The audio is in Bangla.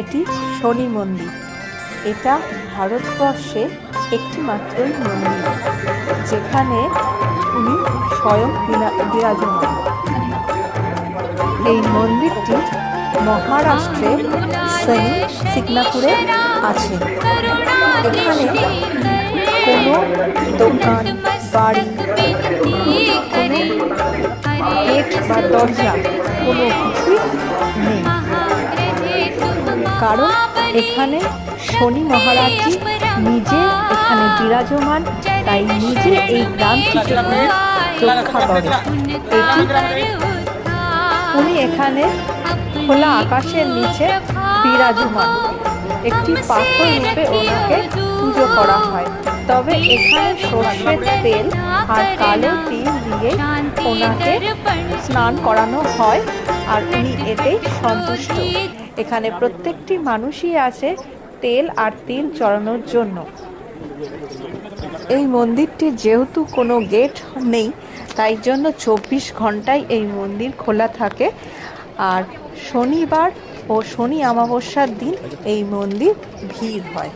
এটি শনি মন্দির। এটা ভারতবর্ষে একটি মাত্রই মন্দির যেখানে উনি স্বয়ং বিরাজমান। এই মন্দিরটি মহারাষ্ট্রে শনি সিগনাপুরে আছে। এখানে কোনো দোকান, বাড়ি, কোনো গেট বা দরজা কোনো কিছুই নেই, কারণ এখানে শনি মহারাজজি নিজে এখানে বিরাজমান, তাই নিজে এই গ্রামটিকে রক্ষা করে। উনি এখানে খোলা আকাশের নিচে বিরাজমান, একটি পাথর রূপে ওনাকে পুজো করা হয়। তবে এখানে সর্ষের তেল আর কালো তিল দিয়ে ওনাকে স্নান করানো হয়, আর উনি এতেই সন্তুষ্ট। এখানে প্রত্যেকটি মানুষই আছে তেল আর তিল চড়ানোর জন্য। এই মন্দিরটি যেহেতু কোনো গেট নেই, তাই জন্য 24 ঘন্টাই এই মন্দির খোলা থাকে। আর শনিবার ও শনি অমাবস্যার দিন এই মন্দির ভিড় হয়।